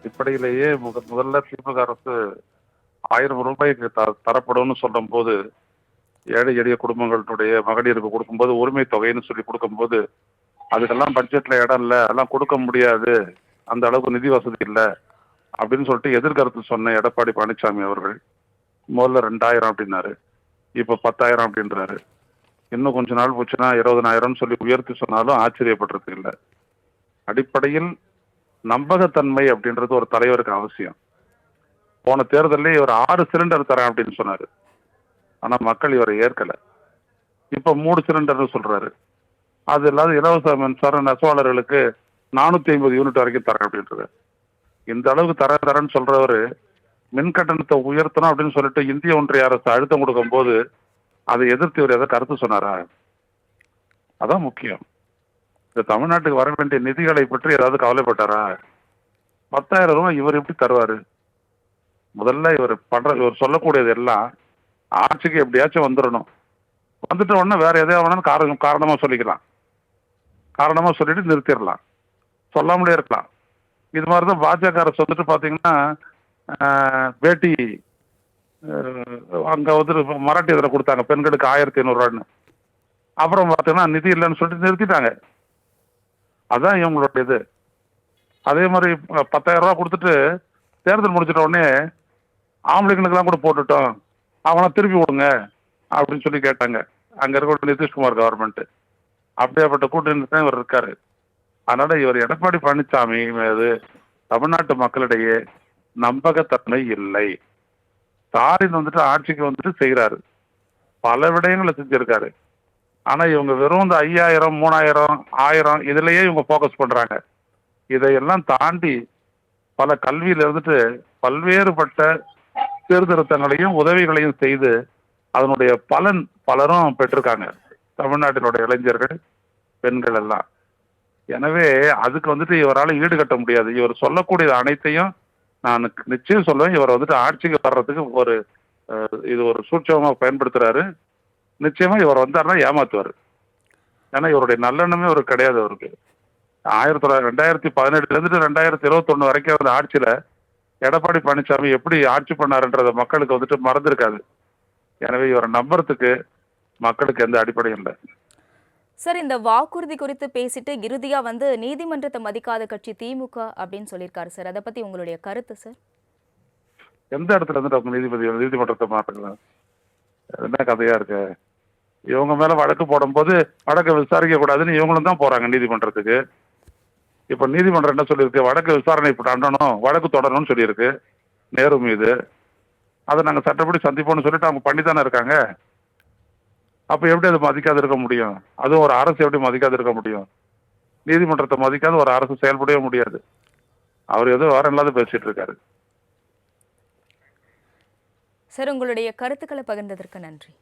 அடிப்படையிலேயே முதல்ல திமுக அரசு 1000 ரூபாய்க்கு தரப்படும்னு சொல்லும் போது, ஏழை எளிய குடும்பங்களுடைய மகளிருக்கு கொடுக்கும்போது உரிமை தொகைன்னு சொல்லி கொடுக்கும்போது, அதுக்கெல்லாம் பட்ஜெட்ல இடம் இல்லை, அதெல்லாம் கொடுக்க முடியாது, அந்த அளவுக்கு நிதி வசதி இல்லை அப்படின்னு சொல்லிட்டு எதிர்கருத்து சொன்ன எடப்பாடி பழனிசாமி அவர்கள் முதல்ல 2000 அப்படின்னாரு, இப்ப 10,000 அப்படின்றாரு. இன்னும் கொஞ்ச நாள் போச்சுன்னா 20,000 சொல்லி உயர்த்தி சொன்னாலும் ஆச்சரியப்படுறது இல்லை. அடிப்படையில் நம்பகத்தன்மை அப்படின்றது ஒரு தலைவருக்கு அவசியம். போன தேர்தலே இவர் 6 சிலிண்டர் தரேன் அப்படின்னு சொன்னாரு. ஆனா மக்கள் இவரை ஏற்கல. இப்ப 3 சிலிண்டர்னு சொல்றாரு. அது இல்லாத இலவச மின்சார நெசவாளர்களுக்கு 450 யூனிட் வரைக்கும் தரேன் அப்படின்றாரு. இந்த அளவுக்கு தரேன்னு சொல்றவரு மின் கட்டணத்தை உயர்த்தணும் அப்படின்னு சொல்லிட்டு இந்திய ஒன்றிய அரசு அழுத்தம் கொடுக்கும் போது அதை எதிர்த்து இவர் ஏதாவது கருத்து சொன்னாரா? அதான் முக்கியம். இந்த தமிழ்நாட்டுக்கு வர வேண்டிய நிதிகளை பற்றி ஏதாவது கவலைப்பட்டாரா? 10,000 ரூபாய் இவர் எப்படி தருவாரு? முதல்ல இவர் சொல்லக்கூடியது எல்லாம் ஆட்சிக்கு எப்படியாச்சும் வந்துடணும். வந்துட்ட உடனே வேற எதையாவது காரணமா சொல்லிக்கலாம். காரணமா சொல்லிட்டு நிறுத்திடலாம், சொல்லாமலே இருக்கலாம். இது மாதிரிதான் பாஜக அரசு வந்துட்டு பாத்தீங்கன்னா பேட்டி அங்க வந்து மராட்டி இதில் கொடுத்தாங்க, பெண்களுக்கு 1500 ரூபான்னு. அப்புறம் பார்த்தீங்கன்னா நிதி இல்லைன்னு சொல்லிட்டு நிறுத்திட்டாங்க. அதான் இவங்களோட இது. அதே மாதிரி 10,000 ரூபா கொடுத்துட்டு தேர்தல் முடிச்சிட்ட உடனே ஆம்பளைங்களுக்கெல்லாம் கூட போட்டுட்டோம், அவங்களாம் திருப்பி விடுங்க அப்படின்னு சொல்லி கேட்டாங்க அங்க இருக்க நிதிஷ்குமார் கவர்மெண்ட். அப்படியாப்பட்ட கூட்டணி தான் இவர் இருக்காரு. அதனால இவர் எடப்பாடி பழனிசாமி மீது தமிழ்நாட்டு மக்களிடையே நம்பகத்தன்மை இல்லை. ஸ்டாலின் வந்துட்டு ஆட்சிக்கு வந்துட்டு செய்யறாரு, பல விடயங்களை செஞ்சிருக்காரு. ஆனா இவங்க வெறும் இந்த 5000, 3000, 1000 இதுலயே இவங்க போக்கஸ் பண்றாங்க. இதையெல்லாம் தாண்டி பல கல்வியில இருந்துட்டு பல்வேறுபட்ட சீர்திருத்தங்களையும் உதவிகளையும் செய்து அதனுடைய பலன் பலரும் பெற்றிருக்காங்க, தமிழ்நாட்டினுடைய இளைஞர்கள், பெண்கள் எல்லாம். எனவே அதுக்கு வந்துட்டு இவரால் ஈடுகட்ட முடியாது. இவர் சொல்லக்கூடிய அனைத்தையும் நான் நிச்சயம் சொல்லுவேன், இவர் வந்துட்டு ஆட்சிக்கு வர்றதுக்கு இது ஒரு சூட்சமா பயன்படுத்துறாரு. நிச்சயமா இவர் வந்தாருன்னா ஏமாத்துவாரு. ஏன்னா இவருடைய நல்லெண்ணமே ஒரு கிடையாது அவருக்கு. 2017 இருந்து 2021 வரைக்கும் அந்த ஆட்சியில எடப்பாடி பழனிசாமி எப்படி ஆட்சி பண்ணாருன்றத மக்களுக்கு வந்துட்டு மறந்துருக்காது. எனவே இவரை நம்புறதுக்கு மக்களுக்கு எந்த அடிப்படையும் இல்லை. சார், இந்த வாக்குறுதி குறித்து பேசிட்டு இறுதியா வந்து நீதிமன்றத்தை மதிக்காத கட்சி திமுக அப்படின்னு சொல்லியிருக்காரு சார். அதை பத்தி உங்களுடைய கருத்து சார்? எந்த இடத்துல இருந்துட்டு அவங்க நீதிமன்றத்தை மாற்றலாம்? என்ன கதையா இருக்கு? இவங்க மேல வழக்கு போடும்போது வழக்கை விசாரிக்க கூடாதுன்னு இவங்களும் தான் போறாங்க நீதிமன்றத்துக்கு. இப்ப நீதிமன்றம் என்ன சொல்லியிருக்கு? வழக்கு விசாரணை பண்ணணும், வழக்கு தொடரணும்னு சொல்லியிருக்கு நேரு மீது. அதை நாங்க சட்டப்படி சந்திப்போம்னு சொல்லிட்டு அவங்க பண்ணித்தானே இருக்காங்க. அப்ப எப்படி அதை மதிக்காது இருக்க முடியும்? அதுவும் ஒரு அரசு எப்படி மதிக்காது இருக்க முடியும்? நீதிமன்றத்தை மதிக்காத ஒரு அரசு செயல்படவே முடியாது. அவர் ஏதோ வேற இல்லாத பேசிட்டு இருக்காரு. சார், உங்களுடைய கருத்துக்களை பகிர்ந்ததற்கு நன்றி.